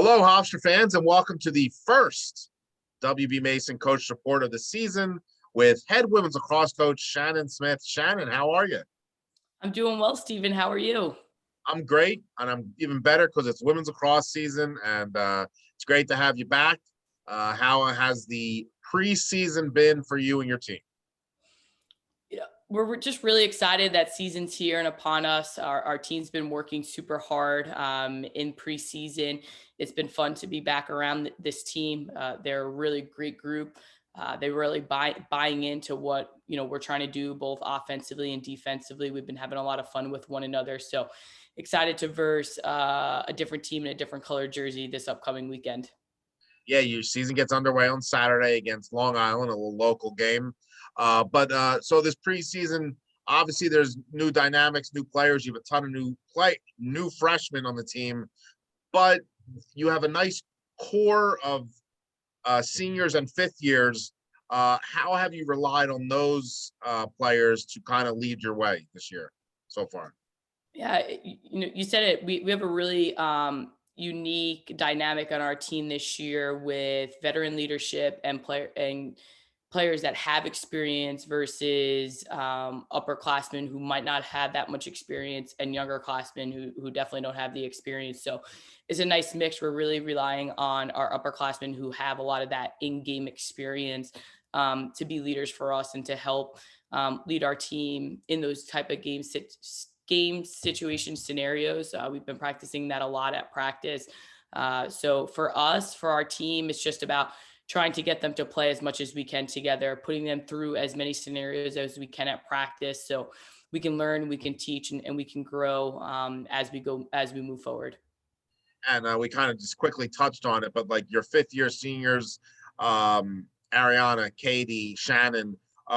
Hello, Hofstra fans, and welcome to the first WB Mason Coach Report of the season with head women's lacrosse coach Shannon Smith. Shannon, how are you? I'm doing well, Stephen. How are you? I'm great, and I'm even better because it's women's lacrosse season, and it's great to have you back. How has the preseason been for you and your team? Yeah, we're just really excited that season's here and upon us. Our team's been working super hard in preseason. It's been fun to be back around this team. They're a really great group. They really buying into what we're trying to do both offensively and defensively. We've been having a lot of fun with one another. So excited to verse a different team in a different colored jersey this upcoming weekend. Yeah, your season gets underway on Saturday against Long Island, a little local game. So this preseason, obviously, there's new dynamics, new players. You have a ton of new freshmen on the team, but you have a nice core of seniors and fifth years. How have you relied on those players to kind of lead your way this year so far? Yeah, you said it. We have a really unique dynamic on our team this year with veteran leadership and players that have experience versus upperclassmen who might not have that much experience and younger classmen who definitely don't have the experience. So it's a nice mix. We're really relying on our upperclassmen who have a lot of that in-game experience to be leaders for us and to help lead our team in those type of game situation scenarios. We've been practicing that a lot at practice. So for us, for our team, it's just about trying to get them to play as much as we can together, putting them through as many scenarios as we can at practice. So we can learn, we can teach, and we can grow as we move forward. And we kind of just quickly touched on it, but like your fifth year seniors, Ariana, Katie, Shannon,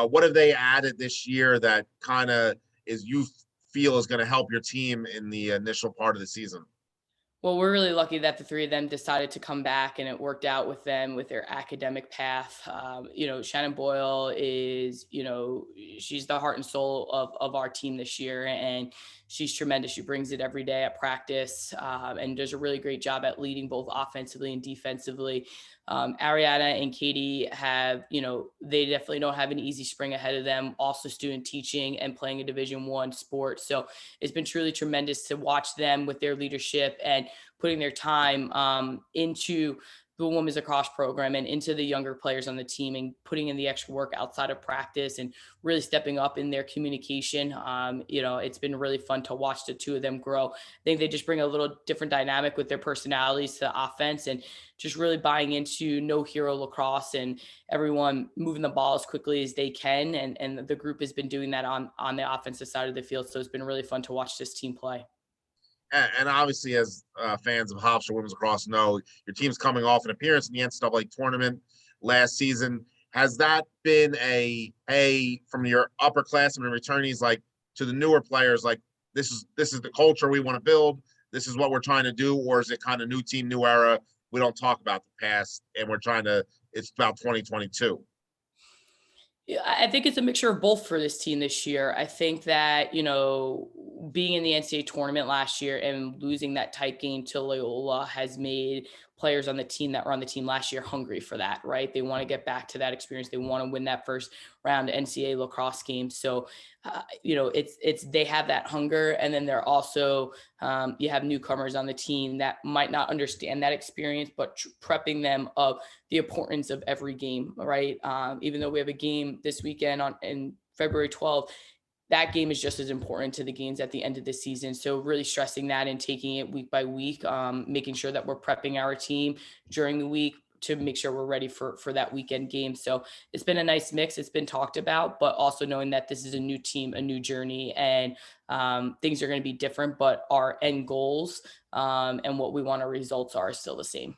what have they added this year that kind of is you feel is going to help your team in the initial part of the season? Well, we're really lucky that the three of them decided to come back and it worked out with them with their academic path. Shannon Boyle is, she's the heart and soul of our team this year, and she's tremendous. She brings it every day at practice and does a really great job at leading both offensively and defensively. Ariana and Katie have, they definitely don't have an easy spring ahead of them, also student teaching and playing a Division I sport. So it's been truly tremendous to watch them with their leadership and putting their time into the women's lacrosse program and into the younger players on the team and putting in the extra work outside of practice and really stepping up in their communication. It's been really fun to watch the two of them grow. I think they just bring a little different dynamic with their personalities to the offense and just really buying into no hero lacrosse and everyone moving the ball as quickly as they can. And the group has been doing that on the offensive side of the field. So it's been really fun to watch this team play. And obviously, as fans of Hofstra women's lacrosse know, your team's coming off an appearance in the NCAA tournament last season. Has that been from your upperclassmen and returnees, like to the newer players, like this is the culture we want to build, this is what we're trying to do, or is it kind of new team, new era? We don't talk about the past, and it's about 2022. Yeah, I think it's a mixture of both for this team this year. I think that, being in the NCAA tournament last year and losing that tight game to Loyola has made players on the team that were on the team last year hungry for that, right? They want to get back to that experience. They want to win that first round NCAA lacrosse game. So, they have that hunger. And then they're also, you have newcomers on the team that might not understand that experience, but prepping them of the importance of every game, right? Even though we have a game this weekend in February 12th, that game is just as important to the games at the end of the season. So really stressing that and taking it week by week, making sure that we're prepping our team during the week to make sure we're ready for that weekend game. So it's been a nice mix. It's been talked about, but also knowing that this is a new team, a new journey, and things are going to be different, but our end goals and what we want our results are still the same.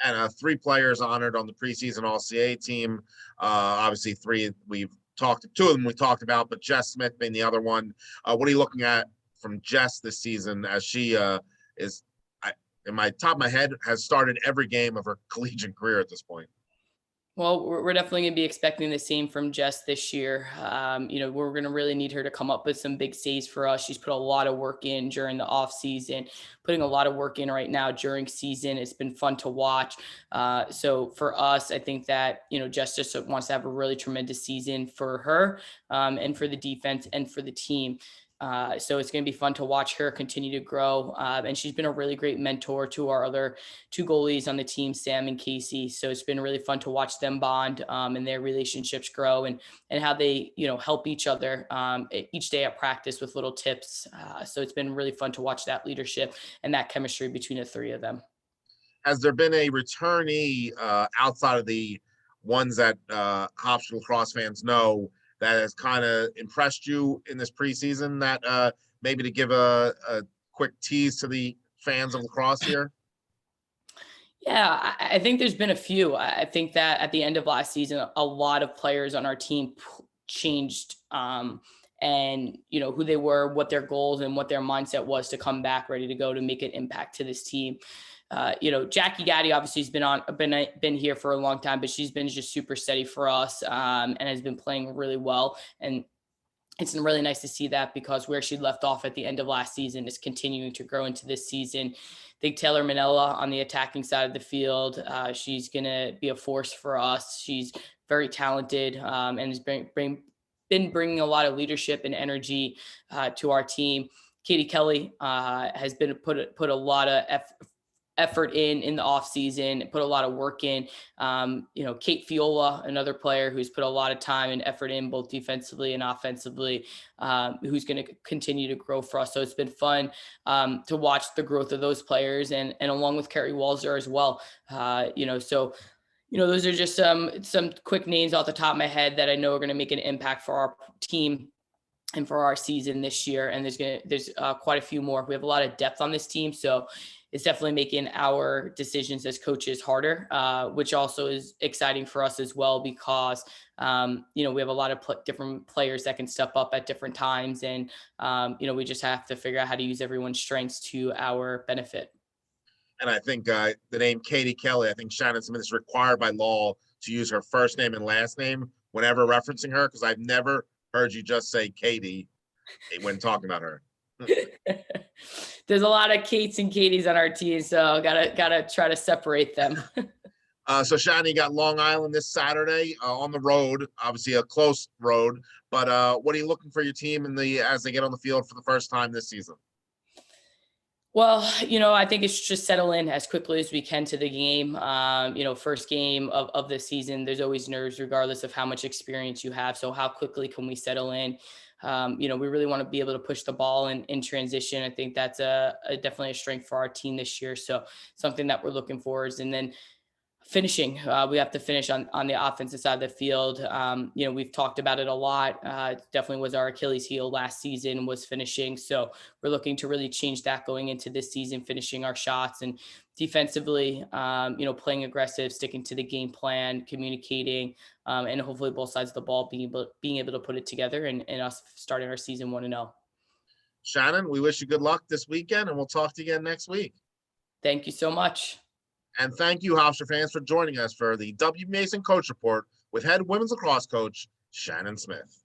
And three players honored on the preseason All-CA team. Obviously, two of them we talked about, but Jess Smith being the other one. What are you looking at from Jess this season as she in my top of my head, has started every game of her collegiate career at this point? Well, we're definitely going to be expecting the same from Jess this year. We're going to really need her to come up with some big saves for us. She's put a lot of work in during the off season, putting a lot of work in right now during season. It's been fun to watch. So for us, I think that, Jess just wants to have a really tremendous season for her, and for the defense and for the team. So it's going to be fun to watch her continue to grow. And she's been a really great mentor to our other two goalies on the team, Sam and Casey. So it's been really fun to watch them bond, and their relationships grow, and how they, help each other, each day at practice with little tips. So it's been really fun to watch that leadership and that chemistry between the three of them. Has there been a returnee outside of the ones that Hofstra lacrosse fans know that has kind of impressed you in this preseason that maybe to give a quick tease to the fans of lacrosse here? Yeah, I think there's been a few. I think that at the end of last season, a lot of players on our team changed, and who they were, what their goals and what their mindset was to come back ready to go to make an impact to this team. Jackie Gaddy obviously has been here for a long time, but she's been just super steady for us, and has been playing really well. And it's really nice to see that, because where she left off at the end of last season is continuing to grow into this season. I think Taylor Manella on the attacking side of the field, she's going to be a force for us. She's very talented, and has been bringing a lot of leadership and energy to our team. Katie Kelly has been put a lot of effort in the off season, put a lot of work in. Kate Fiola, another player who's put a lot of time and effort in both defensively and offensively, who's going to continue to grow for us. So it's been fun to watch the growth of those players, and along with Carrie Walzer as well. Those are just some quick names off the top of my head that I know are going to make an impact for our team and for our season this year. And there's quite a few more. We have a lot of depth on this team, so it's definitely making our decisions as coaches harder, which also is exciting for us as well, because we have a lot of different players that can step up at different times, and we just have to figure out how to use everyone's strengths to our benefit. And I think the name Katie Kelly, I think Shannon Smith is required by law to use her first name and last name whenever referencing her, because I've never heard you just say Katie when talking about her. There's a lot of Kates and Katies on our team, so gotta try to separate them. So Shannon, you got Long Island this Saturday on the road, obviously a close road, but what are you looking for your team as they get on the field for the first time this season? Well, I think it's just settle in as quickly as we can to the game. First game of the season, there's always nerves regardless of how much experience you have. So how quickly can we settle in? We really want to be able to push the ball in transition. I think that's definitely a strength for our team this year. So something that we're looking for is, and then finishing, we have to finish on the offensive side of the field. We've talked about it a lot. It definitely was our Achilles heel last season, was finishing. So we're looking to really change that going into this season, finishing our shots, and defensively, playing aggressive, sticking to the game plan, communicating, and hopefully both sides of the ball being able to put it together, and us starting our season 1-0. Shannon, we wish you good luck this weekend, and we'll talk to you again next week. Thank you so much. And thank you, Hofstra fans, for joining us for the W. Mason Coach Report with head women's lacrosse coach, Shannon Smith.